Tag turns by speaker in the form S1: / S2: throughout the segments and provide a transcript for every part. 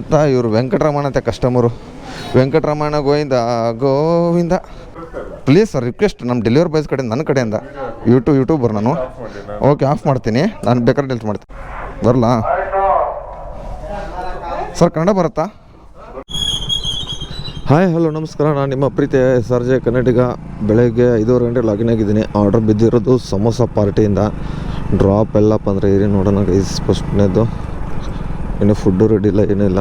S1: ಅಂತ ಇವರು ವೆಂಕಟರಮಣ ಅಂತ customer. Venkataramana Govinda Govinda. Please sir, request ನಮ್ಮ ಡೆಲಿವರಿ ಬಾಯ್ಸ್ ಕಡೆಯಿಂದ, ನನ್ನ ಕಡೆಯಿಂದ. ಯೂಟ್ಯೂಬರ್ ನಾನು. ಓಕೆ, ಆಫ್ ಮಾಡ್ತೀನಿ. ನಾನು ಬೇಕಾದ್ರೆ ಡೆಲ್ಟ್ ಮಾಡ್ತೀನಿ. ಬರಲಾ ಸರ್? ಕನ್ನಡ ಬರುತ್ತಾ? ಹಾಯ್, ಹಲೋ, ನಮಸ್ಕಾರ. ನಾನು ನಿಮ್ಮ ಪ್ರೀತಿಯ SRJ ಕನ್ನಡಿಗ. ಬೆಳಗ್ಗೆ 5:30 ಗಂಟೆ ಲಾಗಿನ್ ಆಗಿದ್ದೀನಿ. ಆರ್ಡರ್ ಬಿದ್ದಿರೋದು ಸಮೋಸ ಪಾರ್ಟಿಯಿಂದ. ಡ್ರಾಪ್ ಎಲ್ಲಪ್ಪ ಅಂದರೆ ಏರಿ ನೋಡೋಣ ಗೈಸ್. ಫಸ್ಟ್ನೇದು ಇನ್ನೂ ಫುಡ್ಡು ರೆಡಿ ಇಲ್ಲ, ಏನಿಲ್ಲ.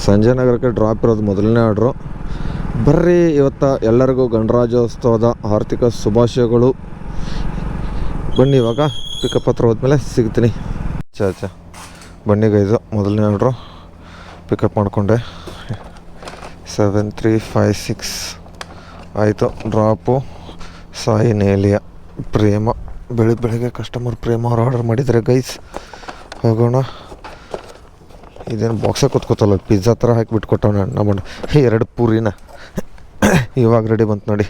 S1: ಸಂಜಯ್ ನಗರಕ್ಕೆ ಡ್ರಾಪ್ ಇರೋದು ಮೊದಲನೇ ಆರ್ಡ್ರು. ಬರ್ರಿ, ಇವತ್ತು ಎಲ್ಲರಿಗೂ ಗಣರಾಜ್ಯೋತ್ಸವದ ಆರ್ಥಿಕ ಶುಭಾಶಯಗಳು. ಬನ್ನಿ, ಇವಾಗ ಪಿಕಪ್ ಹತ್ರ ಹೋದ್ಮೇಲೆ ಸಿಗ್ತೀನಿ. ಚಾಚಾ ಬನ್ನಿ ಗೈಸು, ಮೊದಲನೇ ಆರ್ಡ್ರು ಪಿಕಪ್ ಮಾಡಿಕೊಂಡೆ. 7356 ಆಯಿತು. ಡ್ರಾಪು ಸಾಯಿ ನೇಲಿಯ ಪ್ರೇಮ. ಬೆಳಗ್ಗೆ ಕಸ್ಟಮರ್ ಪ್ರೇಮ ಅವ್ರು ಆರ್ಡರ್ ಮಾಡಿದ್ದಾರೆ ಗೈಸ್. ಹೋಗೋಣ. ಇದೇನು ಬಾಕ್ಸೇ ಕೂತ್ಕೋತಲ್ಲ, ಪಿಜ್ಜಾ ಥರ ಹಾಕಿಬಿಟ್ಟು ಕೊಟ್ಟವನ ಅಣ್ಣ ಬಂದು 2 ಪೂರಿನ. ಇವಾಗ ರೆಡಿ ಬಂತು ನೋಡಿ,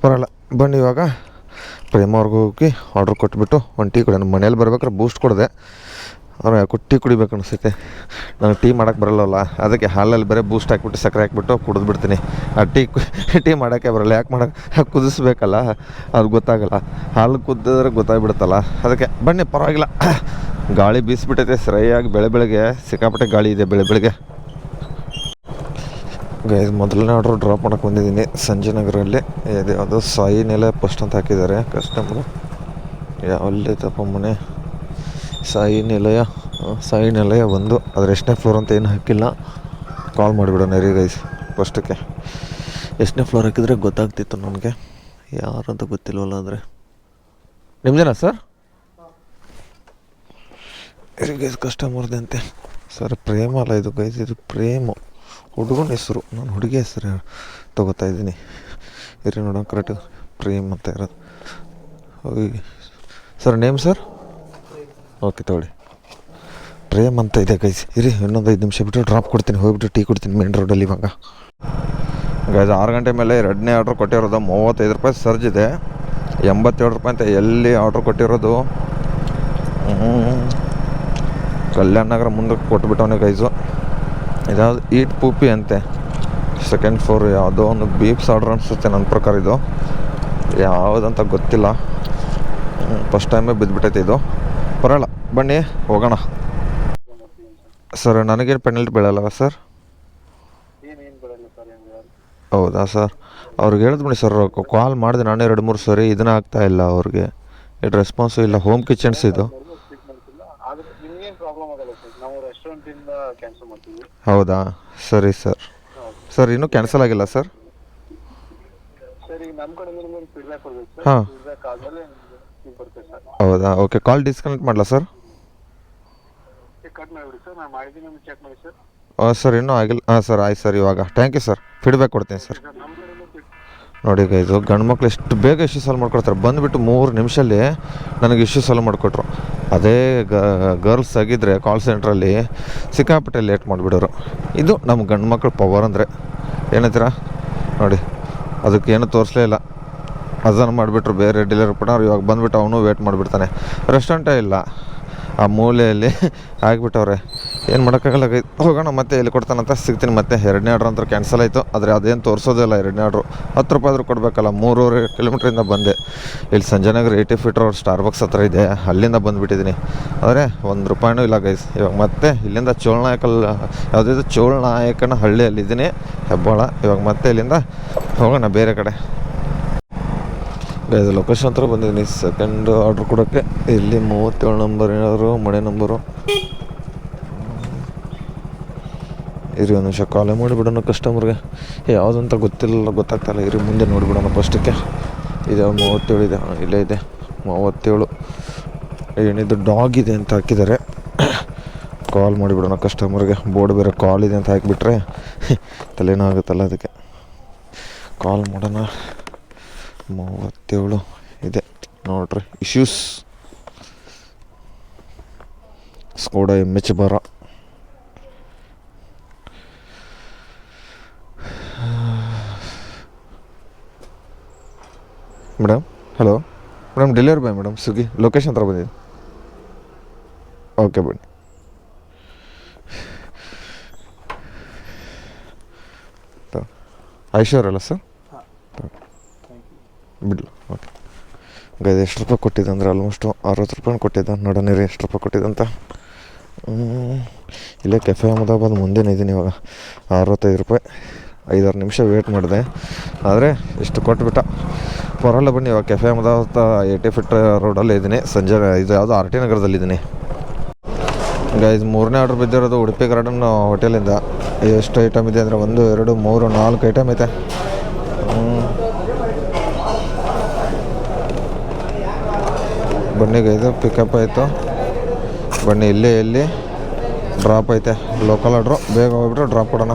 S1: ಬರೋಲ್ಲ. ಬನ್ನಿ ಇವಾಗ ಪ್ರೇಮ ಅವ್ರಿಗೆ ಹೋಗಿ ಆರ್ಡ್ರ್ ಕೊಟ್ಬಿಟ್ಟು ಒಂದು ಟೀ ಕುಡಿ. ನಮ್ಮ ಮನೇಲಿ ಬರ್ಬೇಕಾದ್ರೆ ಬೂಸ್ಟ್ ಕೊಡಿದೆ. ಅವ್ರು ಯಾಕೋ ಟೀ ಕುಡಿಬೇಕು ಅನಿಸುತ್ತೆ. ನನಗೆ ಟೀ ಮಾಡೋಕ್ಕೆ ಬರಲ್ಲವಲ್ಲ, ಅದಕ್ಕೆ ಹಾಲಲ್ಲಿ ಬರೀ ಬೂಸ್ಟ್ ಹಾಕ್ಬಿಟ್ಟು ಸಕ್ಕರೆ ಹಾಕ್ಬಿಟ್ಟು ಕುಡಿದ್ಬಿಡ್ತೀನಿ. ಆ ಟೀ ಮಾಡೋಕ್ಕೆ ಬರಲ್ಲ. ಯಾಕೆ ಮಾಡೋಕ್ಕೆ ಕುದಿಸ್ಬೇಕಲ್ಲ, ಅದು ಗೊತ್ತಾಗಲ್ಲ. ಹಾಲು ಕುದಿದ್ರೆ ಗೊತ್ತಾಗ್ಬಿಡುತ್ತಲ್ಲ, ಅದಕ್ಕೆ. ಬನ್ನಿ, ಪರವಾಗಿಲ್ಲ. ಗಾಳಿ ಬೀಸಿಬಿಟ್ಟೈತೆ ಸರಿಯಾಗಿ. ಬೆಳಗ್ಗೆ ಸಿಕ್ಕಾಪಟ್ಟೆ ಗಾಳಿ ಇದೆ ಬೆಳಗ್ಗೆ. ಗೈಸ್, ಮೊದಲನೇ ಆರ್ಡ್ರು ಡ್ರಾಪ್ ಮಾಡೋಕ್ಕೆ ಬಂದಿದ್ದೀನಿ ಸಂಜಯ್ ನಗರಲ್ಲಿ. ಇದು ಯಾವುದೋ ಸಾಯಿ ನೆಲೆ ಫಸ್ಟ್ ಅಂತ ಹಾಕಿದ್ದಾರೆ ಕಸ್ಟಮರು. ಯಾವಲ್ಲಿ ತಪ್ಪ ಮನೆ? ಸಾಯಿ ನಿಲಯ 1. ಅದ್ರ ಎಷ್ಟನೇ ಫ್ಲೋರ್ ಅಂತ ಏನು ಹಾಕಿಲ್ಲ. ಕಾಲ್ ಮಾಡಿಬಿಡೋಣ ರೀ ಗೈಸ್ ಫಸ್ಟಕ್ಕೆ. ಎಷ್ಟನೇ ಫ್ಲೋರ್ ಹಾಕಿದರೆ ಗೊತ್ತಾಗ್ತಿತ್ತು ನನಗೆ. ಯಾರು ಅಂತ ಗೊತ್ತಿಲ್ವಲ್ಲ. ಅಂದರೆ ನಿಮ್ದೇನಾ ಸರ್? ಗೈಸ್ ಕಸ್ಟಮರ್ದೆ ಅಂತೆ ಸರ್. ಪ್ರೇಮ ಅಲ್ಲ ಇದು ಗೈಸ್, ಇದು ಪ್ರೇಮ ಹುಡುಗನ ಹೆಸರು. ನಾನು ಹುಡುಗಿ ಹೆಸರು ತೊಗೋತಾ ಇದ್ದೀನಿ. ಇರಿ ನೋಡೋಣ ಕರೆಕ್ಟ್. ಪ್ರೇಮ್ ಅಂತ ಇರೋದು. Sir name sir? ಓಕೆ ತೊಗೊಳ್ಳಿ. ಪ್ರೇಮ್ ಅಂತ ಇದೆ ಗೈಸ್. ಇರಿ ಇನ್ನೊಂದು 5 ನಿಮಿಷ ಬಿಟ್ಟು ಡ್ರಾಪ್ ಕೊಡ್ತೀನಿ. ಹೋಗ್ಬಿಟ್ಟು ಟೀ ಕೊಡ್ತೀನಿ ಮೇನ್ ರೋಡಲ್ಲಿ ಇವಾಗ. ಗೈಸ್ 6 ಗಂಟೆ ಮೇಲೆ 2ನೇ ಆರ್ಡ್ರ್ ಕೊಟ್ಟಿರೋದು. 35 ರೂಪಾಯಿ ಸರ್ಜ್ ಇದೆ. 87 ರೂಪಾಯಿ ಅಂತ ಎಲ್ಲಿ ಆರ್ಡ್ರ್ ಕೊಟ್ಟಿರೋದು. ಕಲ್ಯಾಣ ನಗರ ಮುಂದಕ್ಕೆ ಕೊಟ್ಬಿಟ್ಟವನೇ ಗೈಸು. ಇದಾವುದು ಈಟ್ ಪೂಪಿ ಅಂತೆ, 2nd ಫ್ಲೋರ್. ಯಾವುದೋ ಒಂದು ಬೀಪ್ಸ್ ಆರ್ಡ್ರ್ ಅನಿಸುತ್ತೆ ನನ್ನ ಪ್ರಕಾರ. ಇದು ಯಾವುದಂತ ಗೊತ್ತಿಲ್ಲ. ಫಸ್ಟ್ ಟೈಮೇ ಬಿದ್ದುಬಿಟ್ಟೈತೆ ಇದು. ಬರೋಲ್ಲ, ಬನ್ನಿ ಹೋಗೋಣ. ಸರ್ ನನಗೇನು ಪೆನಲ್ಟಿ ಬೀಳಲ್ಲ ಸರ್? ಹೌದಾ ಸರ್? ಅವ್ರಿಗೆ ಹೇಳಿದ್ಬಿಡಿ ಸರ್. ಕಾಲ್ ಮಾಡಿದೆ ನಾನೇ 2-3 ಸರಿ. ಇದನ್ನ ಆಗ್ತಾಯಿಲ್ಲ ಅವ್ರಿಗೆ. ಇದು ರೆಸ್ಪಾನ್ಸು ಇಲ್ಲ. ಹೋಮ್ ಕಿಚನ್ಸ್ ಇದು. ಹೌದಾ? ಸರಿ ಸರ್. ಸರ್ ಇನ್ನೂ ಕ್ಯಾನ್ಸಲ್ ಆಗಿಲ್ಲ ಸರ್? ಹಾಂ, ಹೌದಾ? ಓಕೆ, ಕಾಲ್ ಡಿಸ್ಕನೆಕ್ಟ್ ಮಾಡಲಾ ಸರ್? ಸರ್ ಇನ್ನೂ ಆಗಿಲ್ಲ. ಹಾಂ ಸರ್, ಆಯ್ತು ಸರ್. ಇವಾಗ ಥ್ಯಾಂಕ್ ಯು ಸರ್. ಫೀಡ್ಬ್ಯಾಕ್ ಕೊಡ್ತೀನಿ ಸರ್. ನೋಡಿ ಇದು ಗಂಡು ಮಕ್ಳು ಎಷ್ಟು ಬೇಗ ಇಶ್ಯೂ ಸಾಲ್ವ್ ಮಾಡ್ಕೊಡ್ತಾರೆ. ಬಂದುಬಿಟ್ಟು 3 ನಿಮಿಷಲ್ಲಿ ನನಗೆ ಇಶ್ಯೂ ಸಾಲ್ವ್ ಮಾಡಿಕೊಟ್ರು. ಅದೇ ಗರ್ಲ್ಸ್ ಆಗಿದ್ದರೆ ಕಾಲ್ ಸೆಂಟ್ರಲ್ಲಿ ಸಿಕ್ಕಾಪಟ್ಟೆ ಲೇಟ್ ಮಾಡಿಬಿಡೋರು. ಇದು ನಮ್ಮ ಗಂಡು ಮಕ್ಳು ಪವರ್ ಅಂದರೆ. ಏನಂತೀರಾ ನೋಡಿ? ಅದಕ್ಕೇನು ತೋರಿಸಲೇ ಇಲ್ಲ. ಅದನ್ನು ಮಾಡಿಬಿಟ್ರು ಬೇರೆ ಡೆಲಿವರಿ ಪಡೋರು. ಇವಾಗ ಬಂದುಬಿಟ್ಟು ಅವನು ವೇಟ್ ಮಾಡಿಬಿಡ್ತಾನೆ. ರೆಸ್ಟೋರೆಂಟೇ ಇಲ್ಲ, ಆ ಮೂಲೆಯಲ್ಲಿ ಆಗಿಬಿಟ್ಟವ್ರೆ. ಏನು ಮಾಡೋಕ್ಕಾಗಲ್ಲ. ಹೋಗೋಣ ಮತ್ತೆ. ಎಲ್ಲಿ ಕೊಡ್ತಾನಂತ ಸಿಗ್ತೀನಿ ಮತ್ತೆ. 2ನೇ ಆರ್ಡ್ರ್ ಅಂತ ಕ್ಯಾನ್ಸಲ್ ಆಯಿತು. ಆದರೆ ಅದೇನು ತೋರಿಸೋದೇ ಇಲ್ಲ 2ನೇ ಆರ್ಡ್ರು. 10 ರೂಪಾಯಿ ಆದರೂ ಕೊಡಬೇಕಲ್ಲ. 3.5 ಕಿಲೋಮೀಟ್ರಿಂದ ಬಂದೆ. ಇಲ್ಲಿ ಸಂಜಯ್ ನಗರ 80 ಫೀಟ್ ರೋಡ್ ಸ್ಟಾರ್ಬಕ್ಸ್ ಹತ್ರ ಇದೆ, ಅಲ್ಲಿಂದ ಬಂದುಬಿಟ್ಟಿದ್ದೀನಿ. ಆದರೆ 1 ರೂಪಾಯಿನೂ ಇಲ್ಲ ಗೈಸ್. ಇವಾಗ ಮತ್ತೆ ಇಲ್ಲಿಂದ ಯಾವುದಿದು ಚೋಳನಾಯಕನ ಹಳ್ಳಿಯಲ್ಲಿದ್ದೀನಿ, ಹೆಬ್ಬಾಳ. ಇವಾಗ ಮತ್ತೆ ಇಲ್ಲಿಂದ ಹೋಗೋಣ ಬೇರೆ ಕಡೆ. ಗೈಸ್ ಲೊಕೇಶನ್ ಹತ್ರ ಬಂದಿದ್ದೀನಿ 2nd ಆರ್ಡ್ರ್ ಕೊಡೋಕ್ಕೆ. ಇಲ್ಲಿ 37 ನಂಬರ್ ಏನಾದ್ರು ಮನೆ ನಂಬರು. ಇರಿ ಒಂದು ನಿಮಿಷ ಕಾಲೇ ಮಾಡಿಬಿಡೋಣ ಕಸ್ಟಮರ್ಗೆ. ಯಾವುದಂತ ಗೊತ್ತಾಗ್ತಾಯಿಲ್ಲ. ಇರಿ ಮುಂದೆ ನೋಡಿಬಿಡೋಣ ಫಸ್ಟಕ್ಕೆ. ಇದೆ 37 ಇದೆ. ಇಲ್ಲೇ ಇದೆ 37. ಏನಿದು ಡಾಗ್ ಇದೆ ಅಂತ ಹಾಕಿದ್ದಾರೆ. ಕಾಲ್ ಮಾಡಿಬಿಡೋಣ ಕಸ್ಟಮರ್ಗೆ. ಬೋರ್ಡ್ ಬೇರೆ ಕಾಲ್ ಇದೆ ಅಂತ ಹಾಕಿಬಿಟ್ರೆ ತಲೆನೋ ಆಗುತ್ತಲ್ಲ, ಅದಕ್ಕೆ ಕಾಲ್ ಮಾಡೋಣ. 37 ಇದೆ ನೋಡ್ರಿ. ಇಶ್ಯೂಸ್ ಸ್ಕೋಡ MH ಬಾರ. Madam hello madam, delivery boy madam, Swiggy location ಹತ್ರ ಬಂದಿದೆ. ಓಕೆ ಬನ್ನಿ. ಐಶ್ವರ್ಯ ಅಲ್ಲ ಸರ್? ಬಿಡ್ಲು ಓಕೆ. ಗೈಸ್ ಎಷ್ಟು ರೂಪಾಯಿ ಕೊಟ್ಟಿದ್ದೆ ಅಂದರೆ ಆಲ್ಮೋಸ್ಟು 60 ರೂಪಾಯಿ ಕೊಟ್ಟಿದ್ದ. ನೋಡೋಣ ರೀ ಎಷ್ಟು ರೂಪಾಯಿ ಕೊಟ್ಟಿದ್ದಂತ. ಇಲ್ಲೇ ಕೆಫೆ ಅಹಮದಾಬಾದ್ ಮುಂದೆನೇ ಇದ್ದೀನಿ ಇವಾಗ. 65 ರೂಪಾಯಿ. 5-6 ನಿಮಿಷ ವೇಟ್ ಮಾಡಿದೆ, ಆದರೆ ಇಷ್ಟು ಕೊಟ್ಬಿಟ್ಟ. ಪರಲ್ಲ ಬನ್ನಿ, ಇವಾಗ ಕೆಫೆ ಅಹಮದಾಬಾದ್ 80 ಫೀಟ್ ರೋಡಲ್ಲೇ ಇದ್ದೀನಿ. ಸಂಜೆ ಇದು ಯಾವುದೋ RT ನಗರದಲ್ಲಿದ್ದೀನಿ. ಗೈಸ್ 3ನೇ ಆರ್ಡ್ರ್ ಬಿದ್ದಿರೋದು ಉಡುಪಿ ಗಾರ್ಡನ್ ಹೋಟೆಲಿಂದ. ಎಷ್ಟು ಐಟಮ್ ಇದೆ ಅಂದರೆ 1 2 3 4 ಐಟಮ್ ಐತೆ. ಬನ್ನಿ ಗೈದು ಪಿಕಪ್ ಆಯಿತು. ಬನ್ನಿ ಎಲ್ಲಿ ಡ್ರಾಪ್ ಐತೆ. ಲೋಕಲ್ ಆರ್ಡ್ರು, ಬೇಗ ಹೋಗ್ಬಿಟ್ಟು ಡ್ರಾಪ್ ಕೊಡೋಣ.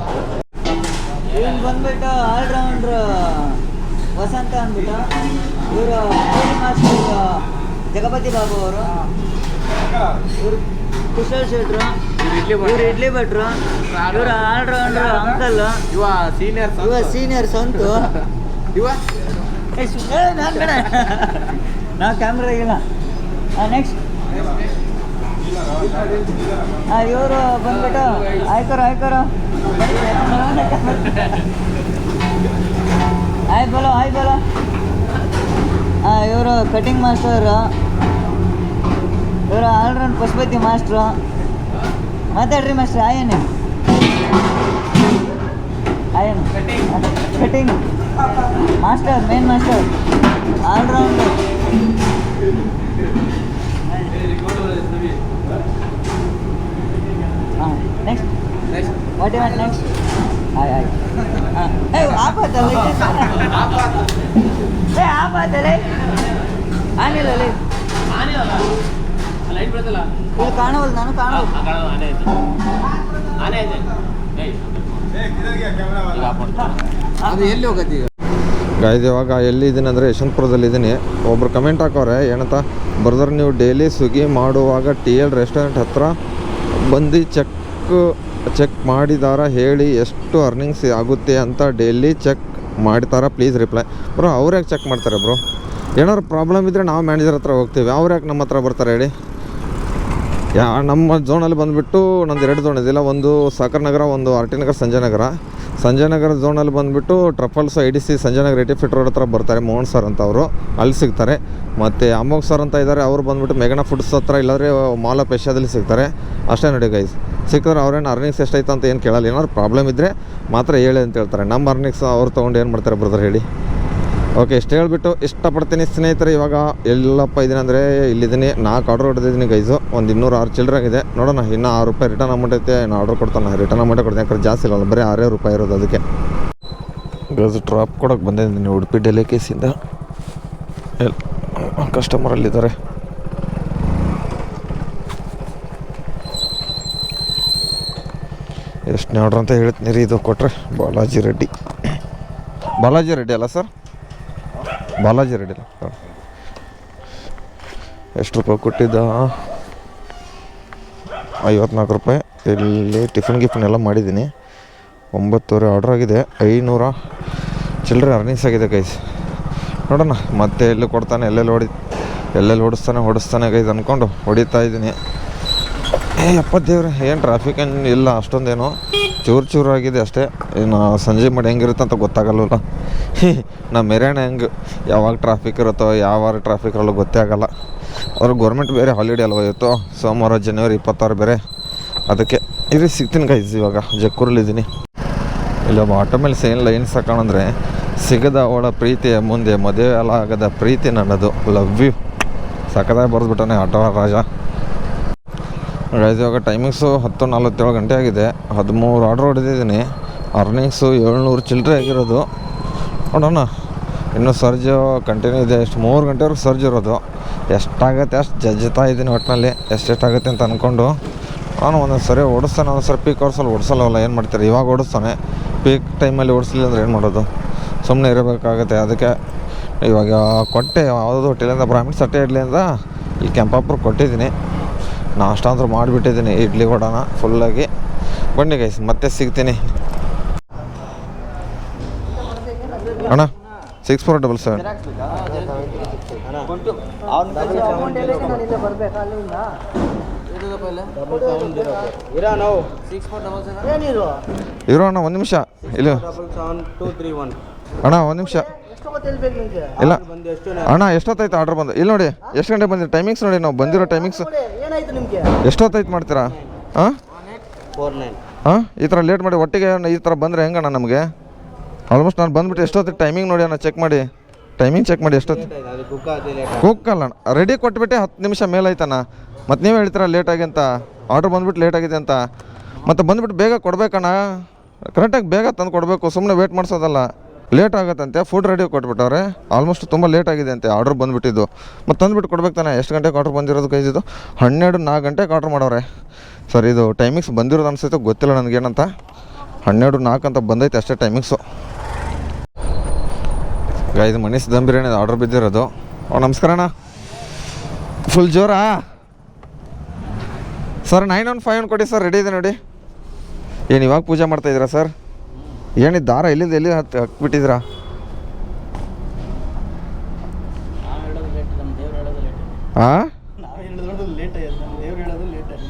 S2: ಇವನು ಬಂದ್ಬಿಟ್ಟು ಆಲ್ರೌಂಡ್ರು ವಸಂತ ಅಂದ್ಬಿಟ್ಟು, ಇವರು ಮಾಸ್ಟರ್ ಜಗಪತಿ ಬಾಬು ಅವರು, ಇವರು ಕುಶಲ್ ಶೆಟ್ರು, ಇವರು ಇಡ್ಲಿ ಭಟ್ರು, ಇವರು ಆಲ್ರೌಂಡ್ರು ಅಂಕಲ್, ಇವ ಸೀನಿಯರ್ ಸಂತು, ನಾವು ಕ್ಯಾಮ್ರಾಗಿಲ್ಲ. ನೆಕ್ಸ್ಟ್ ಇವರು ಬಂದ್ಬಿಟ್ಟು ಆಯ್ಕರು ಆಯ್ ಬೋಲೋ ಇವರು ಕಟಿಂಗ್ ಮಾಸ್ಟರು, ಇವರು ಆಲ್ರೌಂಡ್ ಪಶುಪತಿ ಮಾಸ್ಟ್ರು. ಮಾತಾಡ್ರಿ ಮಾಸ್ಟ್ರ್. ಆಯನ್ cutting master, main master, all rounder. Next what you want next? ಆಪಾತಲ್ಲ ಆನಿಲ್ಲ ಕಾಣವಲ್ಲ, ನಾನು ಕಾಣವಲ್ಲ.
S3: ಅದು ಎಲ್ಲಿ ಹೋಗತ್ತೀಗ?
S1: ಗಾಯ್ದು ಇವಾಗ ಎಲ್ಲಿದ್ದೀನಿ ಅಂದರೆ ಯಶವಂತಪುರದಲ್ಲಿದ್ದೀನಿ. ಒಬ್ರು ಕಮೆಂಟ್ ಹಾಕೋರೆ ಏನಂತ ಬ್ರದರ್, ನೀವು ಡೈಲಿ ಸ್ವಿಗ್ಗಿ ಮಾಡುವಾಗ TL ರೆಸ್ಟೋರೆಂಟ್ ಹತ್ರ ಬಂದು ಚೆಕ್ ಮಾಡಿದಾರ ಹೇಳಿ, ಎಷ್ಟು ಅರ್ನಿಂಗ್ಸ್ ಆಗುತ್ತೆ ಅಂತ ಡೈಲಿ ಚೆಕ್ ಮಾಡ್ತಾರಾ ಪ್ಲೀಸ್ ರಿಪ್ಲೈ. ಬ್ರೋ ಅವ್ರು ಯಾಕೆ ಚೆಕ್ ಮಾಡ್ತಾರೆ ಬ್ರೋ? ಏನಾದ್ರು ಪ್ರಾಬ್ಲಮ್ ಇದ್ದರೆ ನಾವು ಮ್ಯಾನೇಜರ್ ಹತ್ರ ಹೋಗ್ತೀವಿ, ಅವ್ರು ಯಾಕೆ ನಮ್ಮ ಹತ್ರ ಬರ್ತಾರೆ ಹೇಳಿ? ನಮ್ಮ ಝೋನಲ್ಲಿ ಬಂದುಬಿಟ್ಟು ನಂದು 2 ಝೋನ್ ಇದಿಲ್ಲ, ಒಂದು ಸಾಕರ್ ನಗರ, ಒಂದು RT ನಗರ, ಸಂಜಯ್ ನಗರ ಝೋನಲ್ಲಿ ಬಂದುಬಿಟ್ಟು ಟ್ರಫಲ್ಸ್ IDC ಸಂಜಯ್ ನಗರ 80 ಫೀಟ್ ರೋಡ್ ಹತ್ರ ಬರ್ತಾರೆ. ಮೋಹನ್ ಸರ್ ಅಂತ ಅವರು ಅಲ್ಲಿ ಸಿಗ್ತಾರೆ. ಮತ್ತು ಅಮೋಘ್ ಸರ್ ಅಂತ ಇದ್ದಾರೆ, ಅವರು ಬಂದುಬಿಟ್ಟು ಮೆಗನಾ ಫುಡ್ಸ್ ಹತ್ರ, ಇಲ್ಲಾಂದರೆ ಮಾಲ್ ಆಫ್ ಏಷ್ಯಾದಲ್ಲಿ ಸಿಗ್ತಾರೆ. ಅಷ್ಟೇ ನೋಡಿ ಗೈಸ್. ಸಿಕ್ಕಿದ್ರೆ ಅವ್ರೇನು ಅರ್ನಿಂಗ್ಸ್ ಎಷ್ಟೈತೆ ಅಂತ ಏನು ಕೇಳಲ್ಲ. ಏನಾದ್ರು ಪ್ರಾಬ್ಲಮ್ ಇದ್ದರೆ ಮಾತ್ರ ಹೇಳಿ ಅಂತ ಹೇಳ್ತಾರೆ. ನಮ್ಮ ಅರ್ನಿಂಗ್ಸ್ ಅವ್ರು ತೊಗೊಂಡು ಏನು ಮಾಡ್ತಾರೆ ಬ್ರದರ್ ಹೇಳಿ? ಓಕೆ, ಇಷ್ಟು ಹೇಳ್ಬಿಟ್ಟು ಇಷ್ಟಪಡ್ತೀನಿ ಸ್ನೇಹಿತರೆ. ಇವಾಗ ಎಲ್ಲಪ್ಪ ಇದ್ದೀನಿ ಅಂದರೆ ಇಲ್ಲಿದ್ದೀನಿ. 4 ಆರ್ಡ್ರ್ ಹೊಡೆದಿದ್ದೀನಿ ಗೈಸು. ಒಂದು 206 ಚಿಲ್ಲರೆ ಆಗಿದೆ. ನೋಡೋಣ, ಇನ್ನೂ 6 ರೂಪಾಯಿ ರಿಟರ್ನ್ ಅಮೌಂಟ್ ಐತೆ. ನಾನು ಆರ್ಡ್ರ್ ಕೊಡ್ತಾನೆ, ರಿಟರ್ನ್ ಅಮೌಂಟೇ ಕೊಡ್ತೀನಿ. ಯಾಕಂದ್ರೆ ಜಾಸ್ತಿ ಇಲ್ಲಲ್ಲ, ಬರೀ 6 ರೂಪಾಯಿ ಇರೋದು. ಅದಕ್ಕೆ ಗೈಸ್ ಡ್ರಾಪ್ ಕೊಡೋಕೆ ಬಂದಿದ್ದೀನಿ ಉಡುಪಿ ಡೆಲಿಕೇಸಿಂದ. ಕಸ್ಟಮರಲ್ಲಿದ್ದಾರೆ. ಎಷ್ಟನೇ ಆರ್ಡ್ರ್ ಅಂತ ಹೇಳ್ತೀನಿ ರೀ. ಇದು ಕೊಟ್ಟರೆ ಬಾಲಾಜಿ ರೆಡ್ಡಿ ಅಲ್ಲ ಸರ್? ಬಾಲಾಜಿ ರೆಡ್ಡಿ ಅಲ್ಲ. ಎಷ್ಟು ರೂಪಾಯಿ ಕೊಟ್ಟಿದ್ದ? 54 ರೂಪಾಯಿ. ಇಲ್ಲಿ ಟಿಫಿನ್ ಎಲ್ಲ ಮಾಡಿದ್ದೀನಿ. 9 ಆರ್ಡ್ರ್ ಆಗಿದೆ. 500 ಚಿಲ್ಲರೆ ಅರ್ನಿಂಗ್ಸ್ ಆಗಿದೆ ಗೈಸ್. ನೋಡೋಣ ಮತ್ತೆ ಎಲ್ಲಿ ಕೊಡ್ತಾನೆ, ಎಲ್ಲೆಲ್ಲಿ ಹೊಡಿಸ್ತಾನೆ ಗೈಸ್ ಅಂದ್ಕೊಂಡು ಹೊಡಿತಾ ಇದ್ದೀನಿ. ಅಪ್ಪ ದೇವ್ರೆ, ಏನು ಟ್ರಾಫಿಕ್ ಏನು ಇಲ್ಲ ಅಷ್ಟೊಂದೇನು, ಚೂರು ಆಗಿದೆ ಅಷ್ಟೇ. ಇನ್ನು ಸಂಜೆ ಮಾಡಿ ಹೆಂಗಿರುತ್ತೆ ಅಂತ ಗೊತ್ತಾಗಲ್ಲ. ನಮ್ಮ ಮೆರವಣಿಗೆ ಹೆಂಗೆ ಯಾವಾಗ ಟ್ರಾಫಿಕ್ ಇರುತ್ತೋ ಯಾವಾಗ ಟ್ರಾಫಿಕ್ ಇರಲ್ಲ ಗೊತ್ತೇ ಆಗಲ್ಲ. ಅದ್ರ ಗೌರ್ಮೆಂಟ್ ಬೇರೆ ಹಾಲಿಡೇ ಅಲ್ವ ಇವತ್ತು, ಸೋಮವಾರ ಜನವರಿ 26 ಬೇರೆ. ಅದಕ್ಕೆ ಇರಿ ಸಿಗ್ತೀನಿ ಗೈಸ್. ಇವಾಗ ಜಕ್ಕೂರಲ್ಲಿದ್ದೀನಿ. ಇಲ್ಲೊಬ್ಬ ಆಟೋ ಮೇಲೆ ಸೇನ್ ಲೈನ್ಸ್ ಹಾಕೋಣಂದ್ರೆ, ಸಿಗದ ಅವಳ ಪ್ರೀತಿಯ ಮುಂದೆ ಮದುವೆ ಎಲ್ಲ ಆಗದ ಪ್ರೀತಿ ನನ್ನದು, ಲವ್ ಯು. ಸಖತ್ತಾಗಿ ಬರೆದ್ಬಿಟ್ಟಾನೆ ಆಟೋ ರಾಜ ಗೈಸ್. ಇವಾಗ ಟೈಮಿಂಗ್ಸು 10:47 ಗಂಟೆ ಆಗಿದೆ. 13 ಆರ್ಡ್ರ್ ಹೊಡೆದಿದ್ದೀನಿ. ಅರ್ನಿಂಗ್ಸು 700 ಚಿಲ್ಲರೆ ಆಗಿರೋದು. ನೋಡೋಣ, ಇನ್ನೂ ಸರ್ಜು ಕಂಟಿನ್ಯೂ ಇದೆ. 3 ಗಂಟೆವರೆಗೂ ಸರ್ಜ್ ಇರೋದು. ಎಷ್ಟಾಗುತ್ತೆ ಅಷ್ಟು ಜಜ್ಜುತ್ತಾ ಇದ್ದೀನಿ ಒಟ್ಟಿನಲ್ಲಿ, ಎಷ್ಟೆಷ್ಟಾಗುತ್ತೆ ಅಂತ ಅಂದ್ಕೊಂಡು. ನಾನು ಒಂದೊಂದು ಸರಿ ಓಡಿಸ್ತಾನೆ, ಒಂದೊಂದು ಸರಿ ಪೀಕ್ ಅವರ್ಸಲ್ಲಿ ಓಡಿಸಲ್ಲ. ಏನು ಮಾಡ್ತಾರೆ, ಇವಾಗ ಓಡಿಸ್ತಾನೆ. ಪೀಕ್ ಟೈಮಲ್ಲಿ ಓಡಿಸ್ಲಿಲ್ಲ ಅಂದರೆ ಏನು ಮಾಡೋದು? ಸುಮ್ಮನೆ ಇರಬೇಕಾಗುತ್ತೆ. ಅದಕ್ಕೆ ಇವಾಗ ಕೊಟ್ಟೆ ಯಾವುದೋ ಹೋಟೆಲಿಂದ, ಬ್ರಾಹ್ಮಿಣ್ಸ್ ತಟ್ಟೆ ಇಡ್ಲಿಯಿಂದ ಇಲ್ಲಿ ಕೆಂಪಾಪುರ ಕೊಟ್ಟಿದ್ದೀನಿ. ನಾಷ್ಟ ಅಂದ್ರೂ ಮಾಡಿಬಿಟ್ಟಿದ್ದೀನಿ, ಇಡ್ಲಿ ವಡಾನ ಫುಲ್ಲಾಗಿ. ಬನ್ನಿ ಗೈಸ್, ಮತ್ತೆ ಸಿಗ್ತೀನಿ ಅಣ್ಣ. 6477
S2: ಇದು
S1: ಇರೋ ಅಣ್ಣ ಒಂದು ನಿಮಿಷ ಇಲ್ಲ ಅಣ್ಣ ಒಂದು ನಿಮಿಷ ಇಲ್ಲ ಅಣ್ಣ ಎಷ್ಟೊತ್ತಾಯ್ತು ಆರ್ಡ್ರ್ ಬಂದು ಇಲ್ಲಿ ನೋಡಿ ಎಷ್ಟು ಗಂಟೆ ಬಂದಿರೋ ಟೈಮಿಂಗ್ಸ್ ನೋಡಿ ನಾವು ಬಂದಿರೋ ಟೈಮಿಂಗ್ಸ್ ಎಷ್ಟೊತ್ತಾಯ್ತು ಮಾಡ್ತೀರಾ ಹಾಂ ಹಾಂ ಈ ಥರ ಲೇಟ್ ಮಾಡಿ ಒಟ್ಟಿಗೆ ಈ ಥರ ಬಂದರೆ ಹೆಂಗಣ್ಣ ನಮಗೆ ಆಲ್ಮೋಸ್ಟ್ ನಾನು ಬಂದುಬಿಟ್ಟು ಎಷ್ಟೊತ್ತಿಗೆ ಟೈಮಿಂಗ್ ನೋಡಿ ಅಣ್ಣ ಚೆಕ್ ಮಾಡಿ ಟೈಮಿಂಗ್ ಚೆಕ್ ಮಾಡಿ ಎಷ್ಟೊತ್ತು ಕುಕ್ಕಲ್ಲ ಅಣ್ಣ ರೆಡಿ ಕೊಟ್ಬಿಟ್ಟೆ 10 ನಿಮಿಷ ಮೇಲಾಯ್ತಣ್ಣ ಮತ್ತು ನೀವೇ ಹೇಳ್ತೀರಾ ಲೇಟಾಗಿ ಅಂತ ಆರ್ಡ್ರ್ ಬಂದುಬಿಟ್ಟು ಲೇಟಾಗಿದೆ ಅಂತ ಮತ್ತು ಬಂದುಬಿಟ್ಟು ಬೇಗ ಕೊಡಬೇಕಣ್ಣ ಕರೆಕ್ಟಾಗಿ ಬೇಗ ತಂದು ಕೊಡಬೇಕು ಸುಮ್ಮನೆ ವೇಟ್ ಮಾಡಿಸೋದಲ್ಲ ಲೇಟ್ ಆಗುತ್ತಂತೆ ಫುಡ್ ರೆಡಿ ಕೊಟ್ಬಿಟ್ಟವ್ರೆ ಆಲ್ಮೋಸ್ಟ್ ತುಂಬ ಲೇಟ್ ಆಗಿದೆ ಅಂತೆ ಆರ್ಡ್ರ್ ಬಂದುಬಿಟ್ಟಿದ್ದು ಮತ್ತು ತಂದುಬಿಟ್ಟು ಕೊಡ್ಬೇಕು ತಾನೆ ಎಷ್ಟು ಗಂಟೆಗೆ ಆರ್ಡ್ರ್ ಬಂದಿರೋದು ಕೈದಿದ್ದು 4 ಗಂಟೆಗೆ ಆರ್ಡ್ರ್ ಮಾಡವ್ರೆ ಸರ್ ಇದು ಟೈಮಿಂಗ್ಸ್ ಬಂದಿರೋದು ಅನಿಸುತ್ತೆ ಗೊತ್ತಿಲ್ಲ ನನಗೇನಂತ 12:04 ಅಂತ ಬಂದೈತೆ ಅಷ್ಟೇ ಟೈಮಿಂಗ್ಸು ಇದು ಮನೀಸ್ ದಮ್ ಬಿರಿಯಾನಿ ಆರ್ಡ್ರ್ ಬಿದ್ದಿರೋದು ನಮಸ್ಕಾರ ಅಣ್ಣ ಫುಲ್ ಜೋರಾ ಸರ್ 915 ಕೊಡಿ ಸರ್ ರೆಡಿ ಇದೆ ನೋಡಿ ಏನು ಇವಾಗ ಪೂಜೆ ಮಾಡ್ತಾಯಿದ್ದೀರಾ ಸರ್ ಏನಿದ್ದು ದಾರ ಎಲ್ಲಿಂದ ಎಲ್ಲಿ ಹಾಕ್ಬಿಟ್ಟಿದ್ದೀರಾ ಹಾಂ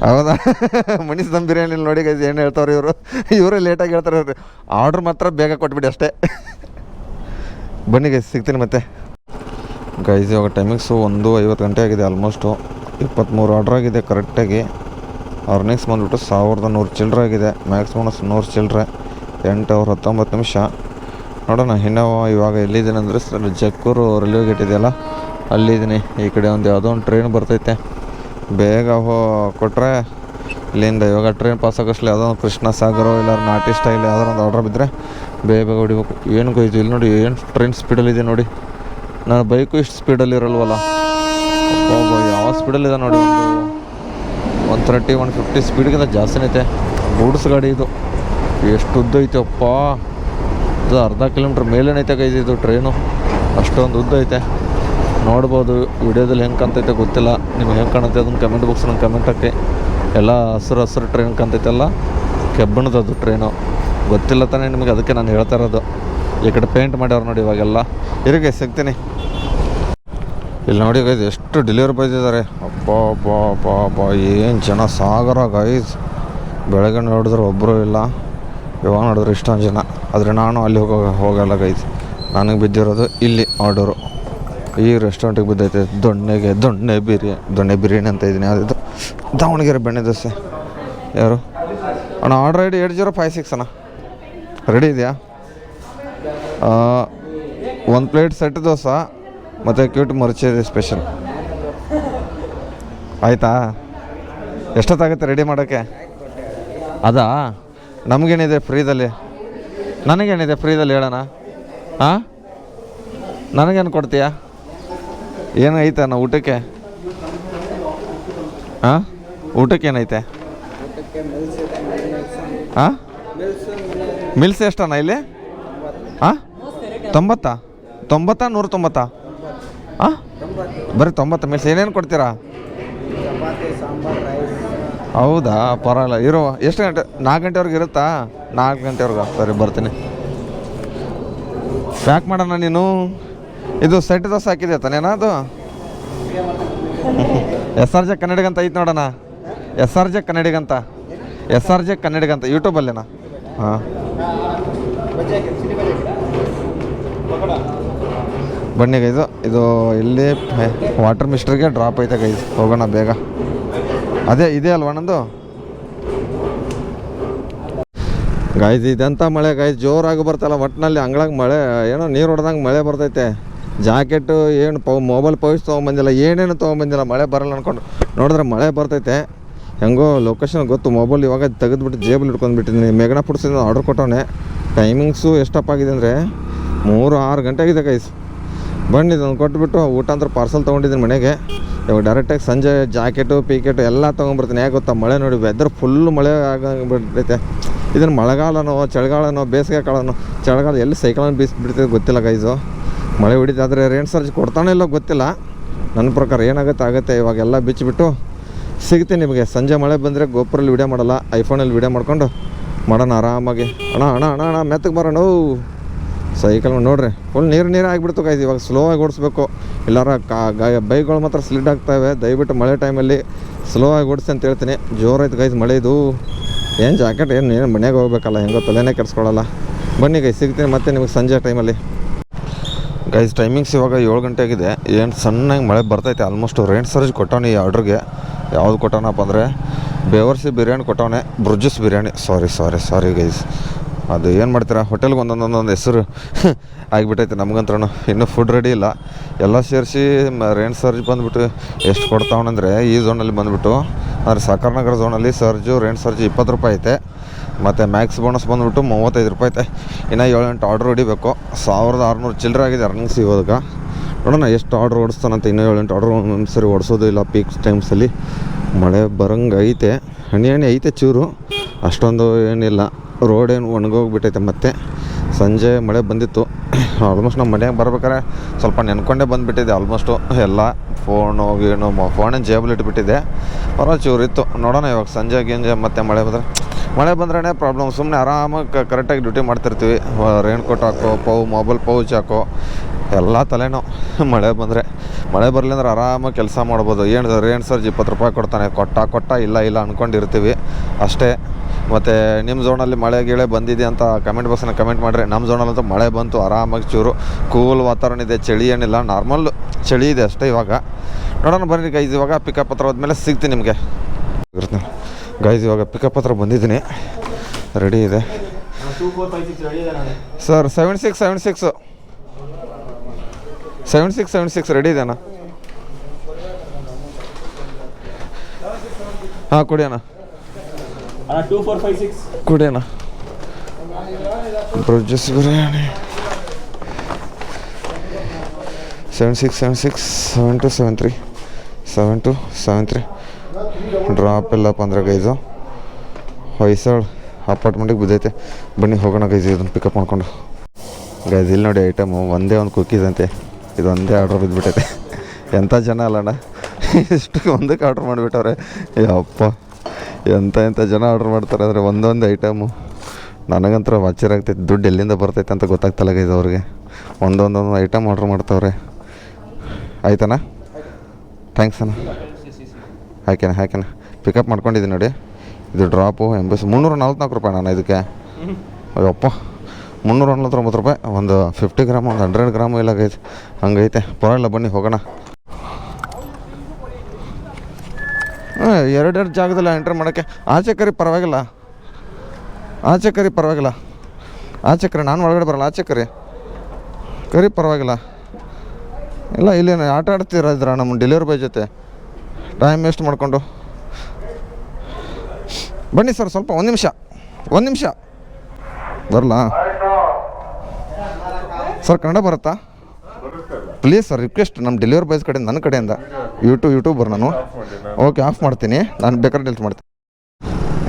S1: ಹೌದಾ ಮನೀಸ್ ದಮ್ ಬಿರಿಯಾನಿ ನೋಡಿ ಗೈಸ್ ಏನು ಹೇಳ್ತಾವ್ರಿ ಇವರೇ ಲೇಟಾಗಿ ಹೇಳ್ತಾರೆ ಅವ್ರು ಆರ್ಡ್ರ್ ಮಾತ್ರ ಬೇಗ ಕೊಟ್ಬಿಡಿ ಅಷ್ಟೇ ಬನ್ನಿ ಗೈಸ್ ಸಿಗ್ತೀನಿ ಮತ್ತೆ ಗೈಸ್ ಇವಾಗ ಟೈಮಿಂಗ್ಸು 1:50 ಗಂಟೆ ಆಗಿದೆ ಆಲ್ಮೋಸ್ಟು 23 ಆರ್ಡ್ರ್ ಆಗಿದೆ ಕರೆಕ್ಟಾಗಿ ಅರ್ನಿಂಗ್ಸ್ ಬಂದುಬಿಟ್ಟು 1100 ಚಿಲ್ಲರೆ ಆಗಿದೆ ಮ್ಯಾಕ್ಸಿಮಮ್ 100 ಚಿಲ್ಲರೆ 8 ಅವರ್ 19 ನಿಮಿಷ ನೋಡೋಣ ಇನ್ನೂ ಇವಾಗ ಎಲ್ಲಿದ್ದೀನಿ ಅಂದರೆ ಸರ್ ಜಕ್ಕೂರು ರೈಲ್ವೆ ಗೇಟ್ ಇದೆಯಲ್ಲ ಅಲ್ಲಿದ್ದೀನಿ ಈ ಕಡೆ ಒಂದು ಯಾವುದೋ ಒಂದು ಟ್ರೈನ್ ಬರ್ತೈತೆ ಬೇಗ ಕೊಟ್ಟರೆ ಇಲ್ಲಿಂದ ಇವಾಗ ಟ್ರೈನ್ ಪಾಸ್ ಆಗೋಷ್ಟಲ್ಲಿ ಯಾವುದೋ ಒಂದು ಕೃಷ್ಣ ಸಾಗರ ಇಲ್ಲ ನಾಟಿ ಸ್ಟೈಲ್ ಯಾವುದೋ ಒಂದು ಆರ್ಡ್ರ್ ಬಿದ್ದರೆ ಬೇಗ ಹೊಡಿಬೇಕು ಏನು ಕೊಯ್ತು ಇಲ್ಲಿ ನೋಡಿ ಏನು ಟ್ರೈನ್ ಸ್ಪೀಡಲ್ಲಿದೆ ನೋಡಿ ನಾನು ಬೈಕು ಇಷ್ಟು ಸ್ಪೀಡಲ್ಲಿ ಇರಲ್ವಲ್ಲ ಯಾವ ಸ್ಪೀಡಲ್ಲಿದೆ ನೋಡಿ ಒಂದು 130 150 ಸ್ಪೀಡ್ಗಿಂತ ಜಾಸ್ತಿನೇ ಐತೆ ಗೂಡ್ಸ್ ಗಾಡಿ ಇದು ಎಷ್ಟು ಉದ್ದ ಐತೆ ಅಪ್ಪ ಇದು ಅರ್ಧ ಕಿಲೋಮೀಟ್ರ್ ಮೇಲೇನೈತೆ ಗೈಸ್ ಇದು ಟ್ರೈನು ಅಷ್ಟೊಂದು ಉದ್ದ ಐತೆ ನೋಡ್ಬೋದು ವಿಡಿಯೋದಲ್ಲಿ ಹೆಂಗೆ ಕಾಣ್ತೈತೆ ಗೊತ್ತಿಲ್ಲ ನಿಮ್ಗೆ ಹೆಂಗೆ ಕಾಣುತ್ತೆ ಅದನ್ನು ಕಮೆಂಟ್ ಬಾಕ್ಸ್ ನಂಗೆ ಕಮೆಂಟ್ ಹಾಕಿ ಎಲ್ಲ ಹಸಿರು ಟ್ರೈನ್ ಕಾಣ್ತೈತಲ್ಲ ಕೆಬ್ಬಣದದು ಟ್ರೈನು ಗೊತ್ತಿಲ್ಲ ತಾನೇ ನಿಮಗೆ ಅದಕ್ಕೆ ನಾನು ಹೇಳ್ತಾ ಇರೋದು ಈ ಕಡೆ ಪೇಂಟ್ ಮಾಡ್ಯವ್ರು ನೋಡಿ ಇವಾಗೆಲ್ಲ ಇರಿಗೆ ಸಿಗ್ತೀನಿ ಇಲ್ಲಿ ನೋಡಿ ಗೈಸ್ ಎಷ್ಟು ಡೆಲಿವರಿ ಬಾಯ್ಸ್ ಇದ್ದಾರೆ ಅಪ್ಪ ಏನು ಜನ ಸಾಗರ ಗೈಸ್ ಬೆಳಗ್ಗೆ ನೋಡಿದ್ರೆ ಒಬ್ಬರು ಇಲ್ಲ ಇವಾಗ ನೋಡಿದ್ರೆ ಇಷ್ಟೊಂದು ಜನ ಆದರೆ ನಾನು ಅಲ್ಲಿ ಹೋಗಲ್ಲ ಗೈಸ್ ನನಗೆ ಬಿದ್ದಿರೋದು ಇಲ್ಲಿ ಆರ್ಡರು ಈ ರೆಸ್ಟೋರೆಂಟಿಗೆ ಬಿದ್ದೈತೆ ದೊಣ್ಣೆ ಬಿರಿಯಾನಿ ಅಂತ ಇದ್ದೀನಿ ಯಾವುದಿದ್ದು ದಾವಣಗೆರೆ ಬೆಣ್ಣೆ ದೋಸೆ ಯಾರು ಅಣ್ಣ ಆರ್ಡ್ರ್ ಐಡಿ 8056 ಅಣ್ಣ ರೆಡಿ ಇದೆಯಾ 1 ಪ್ಲೇಟ್ ಸೆಟ್ ದೋಸೆ ಮತ್ತು ಕ್ಯೂಟ್ ಮರ್ಚಿ ಸ್ಪೆಷಲ್ ಆಯಿತಾ ಎಷ್ಟೊತ್ತಾಗುತ್ತೆ ರೆಡಿ ಮಾಡೋಕ್ಕೆ ಅದಾ ನಮಗೇನಿದೆ ಫ್ರೀದಲ್ಲಿ ನನಗೇನಿದೆ ಫ್ರೀದಲ್ಲಿ ಹೇಳೋಣ ಹಾಂ ನನಗೇನು ಕೊಡ್ತೀಯಾ ಏನು ಐತೆ ಅಣ್ಣ ಊಟಕ್ಕೆ ಹಾಂ ಊಟಕ್ಕೆ ಏನೈತೆ ಹಾಂ ಮಿಲ್ಸ್ ಎಷ್ಟಣ್ಣ ಇಲ್ಲಿ ಹಾಂ 90 190 ಹಾಂ ಬರೀ 90 ಮಿಲ್ಸ್ ಏನೇನು ಕೊಡ್ತೀರಾ ಹೌದಾ ಪರವಾಗಿಲ್ಲ ಇರೋ ಎಷ್ಟು ಗಂಟೆ 4 ಗಂಟೆವರೆಗೆ ಇರುತ್ತಾ 4 ಗಂಟೆವರೆಗೆ ಸರಿ ಬರ್ತೀನಿ ಪ್ಯಾಕ್ ಮಾಡೋಣ ನೀನು ಇದು ಸೆಟ್ ದೋಸೆ ಹಾಕಿದೆ ತಾನೇನಾ ಅದು SRJ ಕನ್ನಡಿಗಂತ ಐತೆ ನೋಡೋಣ SRJ ಕನ್ನಡಿಗಂತ ಯೂಟ್ಯೂಬಲ್ಲೇನಾ ಹಾಂ ಬನ್ನಿ ಗೈದು ಇದು ಇಲ್ಲಿ ವಾಟರ್ ಮಿಸ್ಟ್ರಿಗೆ ಡ್ರಾಪ್ ಐತೆ ಗೈದು ಹೋಗೋಣ ಬೇಗ ಅದೇ ಇದೆ ಅಲ್ವಾ ನಂದು ಗಾಯ್ಸ್ ಇದೆಂಥ ಮಳೆ ಗಾಯ್ಸ್ ಜೋರಾಗಿ ಬರ್ತಲ್ಲ ಒಟ್ಟಿನಲ್ಲಿ ಅಂಗಳಾಗ ಮಳೆ ಏನೋ ನೀರು ಹೊಡೆದಂಗೆ ಮಳೆ ಬರ್ತೈತೆ ಜಾಕೆಟು ಏನು ಮೊಬೈಲ್ ಪೌಚ್ ತೊಗೊಂಬಂದಿಲ್ಲ ಏನೇನು ತೊಗೊಂಬಂದಿಲ್ಲ ಮಳೆ ಬರಲ್ಲ ಅಂದ್ಕೊಂಡು ನೋಡಿದ್ರೆ ಮಳೆ ಬರ್ತೈತೆ ಹೆಂಗೋ ಲೊಕೇಶನ್ ಗೊತ್ತು ಮೊಬೈಲ್ ಇವಾಗ ತೆಗೆದುಬಿಟ್ಟು ಜೇಬಲ್ಲಿ ಇಟ್ಕೊಂಡ್ಬಿಟ್ಟಿದ್ದೀನಿ ಮೇಘನಾ ಫುಡ್ಸಿಂದ ಆರ್ಡ್ರ್ ಕೊಟ್ಟವನೆ ಟೈಮಿಂಗ್ಸು ಎಷ್ಟಪ್ಪಾಗಿದೆ ಅಂದರೆ 3-6 ಗಂಟೆ ಆಗಿದೆ ಗೈಸ್ ಬನ್ನಿ ಇದನ್ನು ಕೊಟ್ಬಿಟ್ಟು ಊಟ ಅಂದ್ರೆ ಪಾರ್ಸಲ್ ತೊಗೊಂಡಿದ್ದೀನಿ ಮನೆಗೆ ಇವಾಗ ಡೈರೆಕ್ಟಾಗಿ ಸಂಜೆ ಜಾಕೆಟು ಪೀಕೆಟು ಎಲ್ಲ ತೊಗೊಂಬರ್ತೀನಿ ಯಾಕೆ ಗೊತ್ತಾ ಮಳೆ ನೋಡಿ ವೆದರ್ ಫುಲ್ಲು ಮಳೆ ಆಗಿಬಿಟ್ಟೈತೆ ಇದನ್ನು ಮಳೆಗಾಲನೋ ಚಳಿಗಾಲನೋ ಬೇಸಿಗೆ ಕಾಲನೋ ಚಳಿಗಾಲ ಎಲ್ಲಿ ಸೈಕಲನ್ನು ಬೀಸಿಬಿಡ್ತೈತೆ ಗೊತ್ತಿಲ್ಲ ಗೈಸು ಮಳೆ ಹೊಡಿತು ಆದರೆ ರೇನ್ ಸರ್ಜ್ ಕೊಡ್ತಾನೆ ಇಲ್ಲ ಗೊತ್ತಿಲ್ಲ ನನ್ನ ಪ್ರಕಾರ ಏನಾಗುತ್ತೆ ಇವಾಗೆಲ್ಲ ಬಿಚ್ಚಿಬಿಟ್ಟು ಸಿಗ್ತೀನಿ ನಿಮಗೆ ಸಂಜೆ ಮಳೆ ಬಂದರೆ ಗೋಪುರಲ್ಲಿ ವೀಡಿಯೋ ಮಾಡಲ್ಲ ಐಫೋನಲ್ಲಿ ವೀಡಿಯೋ ಮಾಡ್ಕೊಂಡು ಮಾಡೋಣ ಆರಾಮಾಗಿ ಅಣ್ಣ ಮೆತ್ತಗೆ ಬರೋಣ ಸೈಕಲ್ ನೋಡ್ರಿ ಫುಲ್ ನೀರು ಆಗಿಬಿಡ್ತು ಗೈಸ್. ಇವಾಗ ಸ್ಲೋ ಆಗಿ ಓಡಿಸ್ಬೇಕು, ಇಲ್ಲಾರ ಬೈಕ್ಗಳು ಮಾತ್ರ ಸ್ಲಿಡ್ ಆಗ್ತಾವೆ. ದಯವಿಟ್ಟು ಮಳೆ ಟೈಮಲ್ಲಿ ಸ್ಲೋ ಆಗಿ ಓಡಿಸಿ ಅಂತ ಹೇಳ್ತೀನಿ. ಜೋರಾಯ್ತು ಗೈಸ್ ಮಳೆ ಇದು. ಏನು ಜಾಕೆಟ್ ಏನು ಮನೆಯಾಗ ಹೋಗ್ಬೇಕಲ್ಲ, ಹೆಂಗೋ ತಲೆನೇ ಕೆಡಿಸ್ಕೊಳ್ಳಲ್ಲ. ಬನ್ನಿ ಗೈಸ್, ಸಿಗ್ತೀನಿ ಮತ್ತೆ ನಿಮಗೆ ಸಂಜೆ ಟೈಮಲ್ಲಿ. ಗೈಸ್ ಟೈಮಿಂಗ್ಸ್ ಇವಾಗ 7 ಗಂಟೆ ಆಗಿದೆ. ಏನು ಸಣ್ಣಗೆ ಮಳೆ ಬರ್ತೈತೆ. ಆಲ್ಮೋಸ್ಟ್ ರೇಂಟ್ ಸರ್ಜ್ ಕೊಟ್ಟವನೆ ಈ ಆರ್ಡ್ರಿಗೆ. ಯಾವ್ದು ಕೊಟ್ಟವನಪ್ಪ ಅಂದರೆ ಬೇವರ್ಸಿ ಬಿರಿಯಾನಿ ಕೊಟ್ಟವನೆ, ಬ್ರುಜಸ್ ಬಿರಿಯಾನಿ. ಸಾರಿ ಗೈಸ್, ಅದು ಏನು ಮಾಡ್ತೀರಾ, ಹೋಟೆಲ್ಗೆ ಒಂದೊಂದು ಹೆಸರು ಆಗಿಬಿಟ್ಟೈತೆ ನಮ್ಗಂತ್ರೂ. ಇನ್ನೂ ಫುಡ್ ರೆಡಿ ಇಲ್ಲ. ಎಲ್ಲ ಸೇರಿಸಿ ರೇಂಟ್ ಸರ್ಜ್ ಬಂದುಬಿಟ್ಟು ಎಷ್ಟು ಕೊಡ್ತಾವನಂದರೆ ಈ ಝೋನಲ್ಲಿ ಬಂದುಬಿಟ್ಟು ಅಂದರೆ ಸಾಕರ್ ನಗರ ಝೋನಲ್ಲಿ ರೇಂಟ್ ಸರ್ಜ್ 20 ರೂಪಾಯಿ ಐತೆ. ಮತ್ತು ಮ್ಯಾಕ್ಸ್ ಬೋನಸ್ ಬಂದುಬಿಟ್ಟು 35 ರೂಪಾಯಿ ಐತೆ. ಇನ್ನು 7-8 ಆರ್ಡ್ರ್ ಹೊಡಿಬೇಕು. 1600 ಚಿಲ್ಲರೆ ಆಗಿದೆ ಅರ್ನಿಂಗ್ಸ್ ಇವಾಗ. ನೋಡೋಣ ಎಷ್ಟು ಆರ್ಡ್ರ್ ಓಡಿಸ್ತಾನಂತ. ಇನ್ನೂ 7-8 ಆರ್ಡ್ರ್ ಒಂದು ಸರಿ ಓಡಿಸೋದು ಇಲ್ಲ ಪೀಕ್ ಟೈಮ್ಸಲ್ಲಿ. ಮಳೆ ಬರಂಗೆ ಐತೆ, ಹನಿ ಐತೆ ಚೂರು, ಅಷ್ಟೊಂದು ಏನಿಲ್ಲ. ರೋಡ್ ಏನು ಒಣಗೋಗ್ಬಿಟ್ಟೈತೆ. ಮತ್ತು ಸಂಜೆ ಮಳೆ ಬಂದಿತ್ತು. ಆಲ್ಮೋಸ್ಟ್ ನಮ್ಮ ಮನೆಯಾಗ ಬರ್ಬೇಕಾದ್ರೆ ಸ್ವಲ್ಪ ನೆನ್ಕೊಂಡೇ ಬಂದುಬಿಟ್ಟಿದೆ. ಆಲ್ಮೋಸ್ಟು ಎಲ್ಲ ಫೋನೇನು ಜೇಬಲ್ಲಿ ಇಟ್ಬಿಟ್ಟಿದೆ. ಚೂರು ಇತ್ತು. ನೋಡೋಣ ಇವಾಗ ಸಂಜೆ ಮತ್ತೆ ಮಳೆ ಬಂದ್ರೇ ಪ್ರಾಬ್ಲಮ್. ಸುಮ್ಮನೆ ಆರಾಮಾಗಿ ಕರೆಕ್ಟಾಗಿ ಡ್ಯೂಟಿ ಮಾಡ್ತಿರ್ತೀವಿ. ರೇನ್ ಕೋಟ್ ಹಾಕೋ, ಮೊಬೈಲ್ ಪೌಚ್ ಹಾಕೋ, ಎಲ್ಲ ತಲೆನೋ. ಮಳೆ ಬರಲಿ ಅಂದ್ರೆ ಆರಾಮಾಗಿ ಕೆಲಸ ಮಾಡ್ಬೋದು. ಏನು ರೇನ್ ಸರ್ಜ್ 20 ರೂಪಾಯಿ ಕೊಡ್ತಾನೆ, ಕೊಟ್ಟ ಇಲ್ಲ ಅಂದ್ಕೊಂಡಿರ್ತೀವಿ ಅಷ್ಟೇ. ಮತ್ತು ನಿಮ್ಮ ಝೋನಲ್ಲಿ ಮಳೆ ಬಂದಿದೆ ಅಂತ ಕಮೆಂಟ್ ಬಾಕ್ಸ್ನ ಕಮೆಂಟ್ ಮಾಡಿರಿ. ನಮ್ಮ ಝೋನಲ್ಲಂತೂ ಮಳೆ ಬಂತು, ಆರಾಮಾಗಿ ಚೂರು ಕೂಲ್ ವಾತಾವರಣ ಇದೆ. ಚಳಿ ಏನಿಲ್ಲ, ನಾರ್ಮಲ್ ಚಳಿ ಇದೆ ಅಷ್ಟೇ. ಇವಾಗ ನೋಡೋಣ ಬನ್ನಿ ಗೈಸ್. ಇವಾಗ ಪಿಕಪ್ ಹತ್ರ ಹೋದ್ಮೇಲೆ ಸಿಗ್ತೀನಿ ನಿಮಗೆ. ಗೈಸ್ ಇವಾಗ ಪಿಕಪ್ ಹತ್ರ ಬಂದಿದ್ದೀನಿ, ರೆಡಿ ಇದೆ ಸರ್. 7676 ರೆಡಿ ಇದೆ ಅಣ್ಣ. ಹಾಂ ಕೊಡಿ ಅಣ್ಣ,
S3: 2456
S1: ಕೊಡಿ ಅಣ್ಣ. ಬ್ರುಜಸ್ ಬಿರಿಯಾನಿ 7676 ಡ್ರಾಪ್ ಎಲ್ಲಪ್ಪ ಅಂದ್ರೆ ಗೈಸು ಹೊಯ್ಸಳ ಅಪಾರ್ಟ್ಮೆಂಟಿಗೆ ಬಿದ್ದೈತೆ. ಬನ್ನಿ ಹೋಗೋಣ ಗೈಸ್ ಇದನ್ನು ಪಿಕಪ್ ಮಾಡ್ಕೊಂಡು. ಗೈಸ್ ಇಲ್ಲಿ ನೋಡಿ ಐಟಮು ಒಂದೇ ಒಂದು ಕುಕ್ಕೀಸ್ ಅಂತೆ. ಇದು ಒಂದೇ ಆರ್ಡ್ರ್ ಬಿದ್ದುಬಿಟ್ಟೈತೆ. ಎಂಥ ಜನ ಅಲ್ಲಣ್ಣ, ಇಷ್ಟು ಒಂದಕ್ಕೆ ಆರ್ಡ್ರ್ ಮಾಡಿಬಿಟ್ಟವ್ರೆ. ಯಪ್ಪ ಎಂಥ ಜನ ಆರ್ಡ್ರ್ ಮಾಡ್ತಾರೆ ಅಂದರೆ ಒಂದೊಂದು ಐಟಮು. ನನಗಂತೂ ವಾಚರಾಗ್ತೈತೆ, ದುಡ್ಡು ಎಲ್ಲಿಂದ ಬರ್ತೈತೆ ಅಂತ ಗೊತ್ತಾಗ್ತಲ್ಲ ಗೈಸ್ ಅವ್ರಿಗೆ. ಒಂದೊಂದು ಐಟಮ್ ಆರ್ಡ್ರ್ ಮಾಡ್ತಾವ್ರೆ. ಆಯ್ತಣ್ಣ, ಥ್ಯಾಂಕ್ಸ್ ಅಣ್ಣ. ಹಾಕೇನ ಪಿಕಪ್ ಮಾಡ್ಕೊಂಡಿದ್ದೀನಿ ನೋಡಿ. ಇದು ಡ್ರಾಪು 344 ರೂಪಾಯಿ ನಾನು ಇದಕ್ಕೆ. ಅಯ್ಯಪ್ಪ 349 ರೂಪಾಯಿ. ಒಂದು 50 ಗ್ರಾಮ್, ಒಂದು 100 ಗ್ರಾಮು ಇಲ್ಲ ಗೈಸ್, ಹಂಗೈತೆ. ಪರವಾಗಿಲ್ಲ ಬನ್ನಿ ಹೋಗೋಣ. ಎರಡೆರಡು ಜಾಗದಲ್ಲಿ ಎಂಟ್ರ್ ಮಾಡೋಕ್ಕೆ ಆಚೆ ಕರಿ ಪರವಾಗಿಲ್ಲ. ಆಚೆ ಕರಿ ನಾನು ಒಳಗಡೆ ಬರಲ್ಲ. ಆಚೆ ಕರಿ ಪರವಾಗಿಲ್ಲ. ಇಲ್ಲ ಇಲ್ಲೇನು ಆಟ ಆಡ್ತಿರ ನಮ್ಮ ಡೆಲಿವರಿ ಬಾಯ್ ಜೊತೆ ಟೈಮ್ ವೇಸ್ಟ್ ಮಾಡಿಕೊಂಡು. ಬನ್ನಿ ಸರ್, ಸ್ವಲ್ಪ ಒಂದು ನಿಮಿಷ ಬರಲಾ ಸರ್? ಕನ್ನಡ ಬರುತ್ತಾ ಪ್ಲೀಸ್ ಸರ್? ರಿಕ್ವೆಸ್ಟ್ ನಮ್ಮ ಡೆಲಿವರಿ ಬಾಯ್ಸ್ ಕಡೆಯಿಂದ, ನನ್ನ ಕಡೆಯಿಂದ. ಯೂಟ್ಯೂಬರ್ ನಾನು. ಓಕೆ, ಆಫ್ ಮಾಡ್ತೀನಿ. ನಾನು ಬೇಕಾದ್ರೆ ಡೆಲ್ಟ್ ಮಾಡ್ತೀನಿ.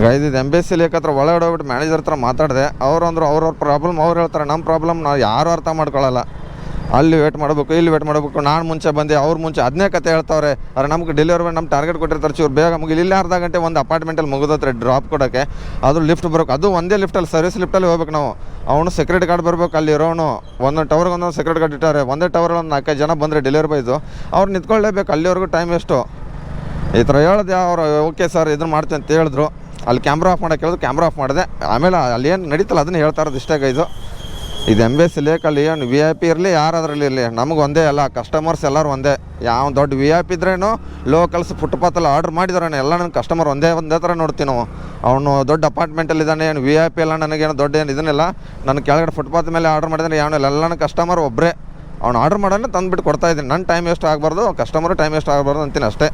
S1: ಗೈಸ್ ಇದು MBC ಹತ್ರ ಒಳಗಡೆ ಹೋಗ್ಬಿಟ್ಟು ಮ್ಯಾನೇಜರ್ ಹತ್ರ ಮಾತಾಡಿದೆ. ಅವ್ರ ಪ್ರಾಬ್ಲಮ್ ಅವ್ರು ಹೇಳ್ತಾರೆ, ನಮ್ಮ ಪ್ರಾಬ್ಲಮ್ ನಾವು ಯಾರು ಅರ್ಥ ಮಾಡ್ಕೊಳ್ಳಲ್ಲ. ಅಲ್ಲಿ ವೇಟ್ ಮಾಡಬೇಕು, ಇಲ್ಲಿ ವೇಟ್ ಮಾಡಬೇಕು. ನಾನು ಮುಂಚೆ ಬಂದೆ, ಅವ್ರು ಮುಂಚೆ ಅದನ್ನೇ ಕತೆ ಹೇಳ್ತಾವ್ರೆ. ಆದರೆ ನಮ್ಗೆ ಡೆಲಿವರಿ ನಮ್ಮ ಟಾರ್ಗೆಟ್ ಕೊಟ್ಟಿರ್ತಾರೆ, ಚೂರು ಬೇಗ ಮುಗಿಲಿ. ಇಲ್ಲಿ ಅರ್ಧ ಗಂಟೆ ಒಂದು ಅಪಾರ್ಟ್ಮೆಂಟಲ್ಲಿ ಮುಗಿದತ್ರೆ ಡ್ರಾಪ್ ಕೊಡೋಕ್ಕೆ. ಅದು ಲಿಫ್ಟ್ ಬರೋಕೆ, ಅದು ಒಂದೇ ಲಿಫ್ಟಲ್ಲಿ, ಸರ್ವಿಸ್ ಲಿಫ್ಟಲ್ಲಿ ಹೋಗ್ಬೇಕು ನಾವು. ಅವನು ಸೆಕ್ಯೂರಿಟಿ ಗಾರ್ಡ್ ಬರಬೇಕು ಅಲ್ಲಿ ಇರೋನು. ಒಂದೊಂದು ಟವರ್ಗೆ ಒಂದೊಂದು ಸೆಕ್ಯೂರಿಟಿ ಗಾರ್ಡ್ ಇಟ್ಟಾರೆ. ಒಂದೇ ಟವರಲ್ಲಿ ಒಂದು 4-5 ಜನ ಬಂದರೆ ಡೆಲಿವರಿ ಬಾಯ್ದು ಅವ್ರು ನಿಂತ್ಕೊಳ್ಳೇಬೇಕು. ಅಲ್ಲಿವರೆಗೂ ಟೈಮ್ ಎಷ್ಟು ಈ ಥರ ಹೇಳಿದೆ. ಅವರು ಓಕೆ ಸರ್ ಇದನ್ನು ಮಾಡ್ತೀನಿ ಅಂತ ಹೇಳಿದ್ರು. ಅಲ್ಲಿ ಕ್ಯಾಮ್ರಾ ಆಫ್ ಮಾಡೋಕ್ಕೆ ಹೇಳಿದ್ರು, ಕ್ಯಾಮ್ರಾ ಆಫ್ ಮಾಡಿದೆ. ಆಮೇಲೆ ಅಲ್ಲಿ ಏನು ನಡೀತಲ್ಲ ಅದನ್ನು ಹೇಳ್ತಾ ಇರೋದು ಇಷ್ಟೇ ಗೈಸು. ಇದು MBC ಲೇಕಲ್ಲಿ ಏನು VIP ಇರಲಿ ಯಾರಾದ್ರಲ್ಲಿ ಇರಲಿ, ನಮಗೆ ಒಂದೇ ಅಲ್ಲ, ಕಸ್ಟಮರ್ಸ್ ಎಲ್ಲರೂ ಒಂದೇ. ಯಾವ ದೊಡ್ಡ VIP ಇದ್ರೇನು ಲೋಕಲ್ಸ್ ಫುಟ್ಪಾತಲ್ಲಿ ಆರ್ಡ್ರ್ ಮಾಡಿದಾರೆ ಎಲ್ಲ ನನ್ನ ಕಸ್ಟಮರ್ ಒಂದೇ ಥರ ನೋಡ್ತೀವಿ ನಾವು. ಅವನು ದೊಡ್ಡ ಅಪಾರ್ಟ್ಮೆಂಟಲ್ಲಿ ಇದ್ದಾನೆ, ಏನು VIP ಎಲ್ಲ ನನಗೇನು ದೊಡ್ಡ ಏನು ಇದನ್ನಿಲ್ಲ. ನನ್ನ ಕೆಳಗಡೆ ಫುಟ್ಪಾತ್ ಮೇಲೆ ಆರ್ಡ್ರ್ ಮಾಡಿದ್ರೆ ಯಾವನಿಲ್ಲ, ಎಲ್ಲ ನನ್ನ ಕಸ್ಟಮರ್ ಒಬ್ಬರೇ. ಅವ್ನು ಆರ್ಡ್ರ್ ಮಾಡೋಣ ತಂದುಬಿಟ್ಟು ಕೊಡ್ತಾಯಿದ್ದೀನಿ. ನನ್ನ ಟೈಮ್ ವೇಸ್ಟ್ ಆಗಬಾರ್ದು, ಕಸ್ಟಮರು ಟೈಮ್ ವೇಸ್ಟ್ ಆಗಬಾರ್ದು ಅಂತೀನಿ ಅಷ್ಟೇ.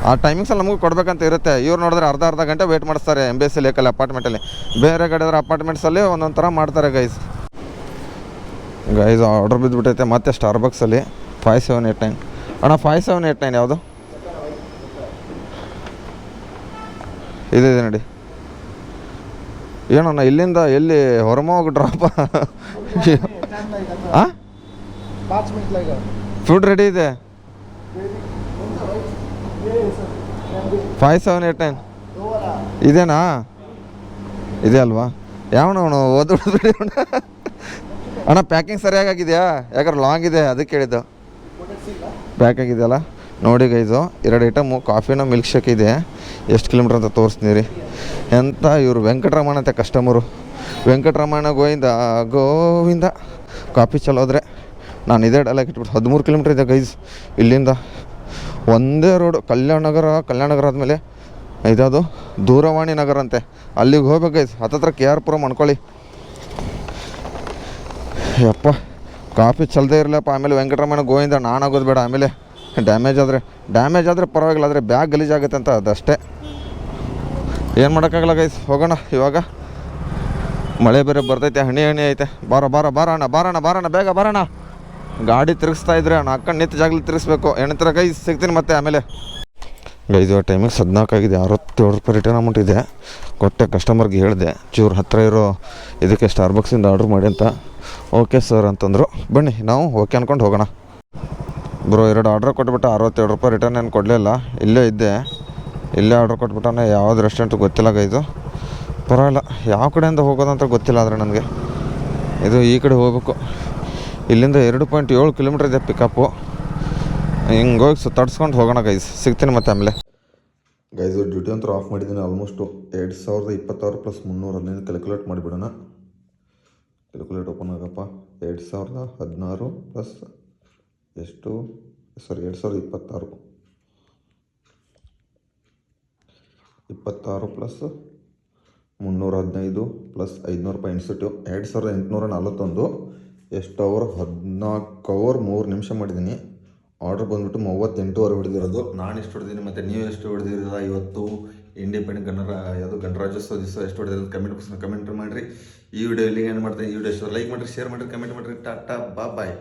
S1: ಆ ಟೈಮಿಂಗ್ಸಲ್ಲಿ ನಮಗೂ ಕೊಡಬೇಕಂತ ಇರುತ್ತೆ. ಇವ್ರು ನೋಡಿದ್ರೆ ಅರ್ಧ ಗಂಟೆ ವೇಟ್ ಮಾಡಿಸ್ತಾರೆ MBC ಲೇಕಲ್ಲಿ ಅಪಾರ್ಟ್ಮೆಂಟಲ್ಲಿ. ಬೇರೆ ಕಡೆ ಅಪಾರ್ಟ್ಮೆಂಟ್ಸಲ್ಲಿ ಒಂದೊಂದು ಥರ ಮಾಡ್ತಾರೆ ಗೈಸ್ ಆರ್ಡ್ರ್ ಬಿದ್ದುಬಿಟ್ಟೈತೆ. ಮತ್ತೆ ಸ್ಟಾರ್ಬಕ್ಸಲ್ಲಿ 5789 ಅಣ್ಣ. 5789 ಯಾವುದು ಇದೆ ನೋಡಿ. ಏನಣ್ಣ ಇಲ್ಲಿಂದ ಎಲ್ಲಿ ಹೊರಮೋಗಿ ಡ್ರಾಪ? ಫುಡ್ ರೆಡಿ ಇದೆ. 5789 ಇದೇನಾ? ಇದೆ ಅಲ್ವಾ? ಯಾವನವನು ಓದ್ಬಿಡಿ ಅಣ್ಣ ಪ್ಯಾಕಿಂಗ್ ಸರಿಯಾಗಿದೆಯಾ? ಯಾಕಂದ್ರೆ ಲಾಂಗ್ ಇದೆ ಅದಕ್ಕೆ ಹೇಳಿದ್ದು. ಪ್ಯಾಕ್ ಆಗಿದೆಯಲ್ಲ ನೋಡಿ ಗೈಸು, 2 ಐಟಮು ಕಾಫಿನ ಮಿಲ್ಕ್ ಶೇಕ್ ಇದೆ. ಎಷ್ಟು ಕಿಲೋಮೀಟ್ರ್ ಅಂತ ತೋರಿಸ್ತೀನಿ ರೀ. ಎಂತ ಇವರು ವೆಂಕಟರಮಣ ಅಂತ ಕಸ್ಟಮರು. ವೆಂಕಟರಮಣ ಗೋವಿಂದ ಗೋವಿಂದ. ಕಾಫಿ ಚಲೋದ್ರೆ ನಾನು ಇದೇ ಡೈಲಾಗ್ ಇಟ್ಬಿಟ್ಟು 13 ಕಿಲೋಮೀಟ್ರ್ ಇದೆ ಗೈಸ್ ಇಲ್ಲಿಂದ. ಒಂದೇ ರೋಡು ಕಲ್ಯಾಣ ನಗರ ಆದಮೇಲೆ ಇದದು ದೂರವಾಣಿ ನಗರ ಅಂತೆ, ಅಲ್ಲಿಗೆ ಹೋಗ್ಬೇಕು ಗೈಸ್. ಹತ್ತತ್ರ ಕೆ ಆರ್ ಪುರಂ ಅನ್ಕೊಳ್ಳಿ. ಯಪ್ಪ ಕಾಫಿ ಚಲದೇ ಇರಲಪ್ಪ. ಆಮೇಲೆ ವೆಂಕಟರಮಣ ಗೋವಿಂದ ನಾನು ಆಗೋದು ಬೇಡ. ಆಮೇಲೆ ಡ್ಯಾಮೇಜ್ ಆದರೆ ಪರವಾಗಿಲ್ಲ, ಆದರೆ ಬ್ಯಾಗ್ ಗಲೀಜಾಗುತ್ತೆ ಅಂತ ಅದಷ್ಟೇ. ಏನು ಮಾಡೋಕ್ಕಾಗಲ್ಲ ಗೈಸ್. ಹೋಗೋಣ ಇವಾಗ. ಮಳೆ ಬೇರೆ ಬರ್ತೈತೆ, ಹಣಿ ಐತೆ. ಬಾರೋಣ ಬೇಗ ಬಾರೋಣ. ಗಾಡಿ ತಿರುಗಿಸ್ತಾ ಇದ್ರೆ ನಾನು ಹಾಕೊಂಡು ನಿಂತು ಜಾಗಲಿ ತಿರುಗಿಸ್ಬೇಕು. ಏನಂತಾರೆ ಗೈಸ್, ಸಿಗ್ತೀನಿ ಮತ್ತೆ ಆಮೇಲೆ. ಗೈಸ್ ಟೈಮಿಗೆ 14 ಆಗಿದೆ. 67 ರೂಪಾಯಿ ರಿಟರ್ನ್ ಅಮೌಂಟ್ ಇದೆ. ಕೊಟ್ಟೆ ಕಸ್ಟಮರ್ಗೆ ಹೇಳಿದೆ ಚೂರು ಹತ್ತಿರ ಇರೋ ಇದಕ್ಕೆ ಸ್ಟಾರ್ಬಕ್ಸಿಂದ ಆರ್ಡ್ರ್ ಮಾಡಿ ಅಂತ. ಓಕೆ ಸರ್ ಅಂತಂದರು. ಬನ್ನಿ ನಾವು ಓಕೆ ಅಂದ್ಕೊಂಡು ಹೋಗೋಣ. ಬ್ರೋ 2 ಆರ್ಡ್ರ್ ಕೊಟ್ಬಿಟ್ಟು 67 ರೂಪಾಯಿ ರಿಟರ್ನ್ ಏನು ಕೊಡಲಿಲ್ಲ. ಇಲ್ಲೇ ಆರ್ಡ್ರ್ ಕೊಟ್ಬಿಟ್ಟಾನೆ. ಯಾವ್ದು ರೆಸ್ಟೋರೆಂಟ್ ಗೊತ್ತಿಲ್ಲ ಗೈದು. ಪರವಾಗಿಲ್ಲ, ಯಾವ ಕಡೆಯಿಂದ ಹೋಗೋದಂತ ಗೊತ್ತಿಲ್ಲ. ಆದರೆ ನನಗೆ ಇದು ಈ ಕಡೆ ಹೋಗ್ಬೇಕು. ಇಲ್ಲಿಂದ 2.7 ಕಿಲೋಮೀಟ್ರ್ ಇದೆ ಪಿಕಪ್ಪು. ಹಿಂಗೆ ಹೋಗಿ ಸುತ್ತಾಡ್ಸ್ಕೊಂಡು ಹೋಗೋಣ ಗೈಸ್. ಸಿಗ್ತೀನಿ ಮತ್ತೆ ಆಮೇಲೆ. ಗೈಸು ಡ್ಯೂಟಿ ಅಂತೂ ಆಫ್ ಮಾಡಿದ್ದೀನಿ. ಆಲ್ಮೋಸ್ಟು 2026 ಪ್ಲಸ್ 315 ಕ್ಯಾಲ್ಕುಲೇಟ್ ಮಾಡಿಬಿಡೋಣ. ಕ್ಯಾಲ್ಕುಲೇಟ್ ಓಪನ್ ಆಗಪ್ಪ. 2016 ಪ್ಲಸ್ ಎಷ್ಟು 2026 ಪ್ಲಸ್ 315 ಪ್ಲಸ್ 500 ರೂಪಾಯಿ ಇನ್ಸೆಂಟಿವ್ 2841. ಎಷ್ಟು ಅವರ್? 14 ಅವರ್ 3 ನಿಮಿಷ ಮಾಡಿದ್ದೀನಿ. ಆರ್ಡ್ರ್ ಬಂದುಬಿಟ್ಟು 38 ಹೊಡೆದಿರೋದು. ನಾನು ಎಷ್ಟು ಹೊಡೆದಿದ್ದೀನಿ ಮತ್ತು ನೀವು ಎಷ್ಟು ಹೊಡೆದಿರೋದ? ಇವತ್ತು ಇಂಡಿಪೆಂಡೆಂಟ್ ಗಣರಾಜ್ಯೋತ್ಸವ ದಿವಸ ಎಷ್ಟು ಹೊಡೆದಿರೋದು ಕಮೆಂಟ್ ಮಾಡಿರಿ. ಈ ವಿಡಿಯೋ ಇಲ್ಲಿಗೆ ಏನು ಮಾಡ್ತೀನಿ. ಈ ವಿಡಿಯೋ ಇಷ್ಟ ಲೈಕ್ ಮಾಡಿರಿ, ಶೇರ್ ಮಾಡಿರಿ, ಕಮೆಂಟ್ ಮಾಡಿರಿ. ಟಾಟಾ ಬಾಯ್.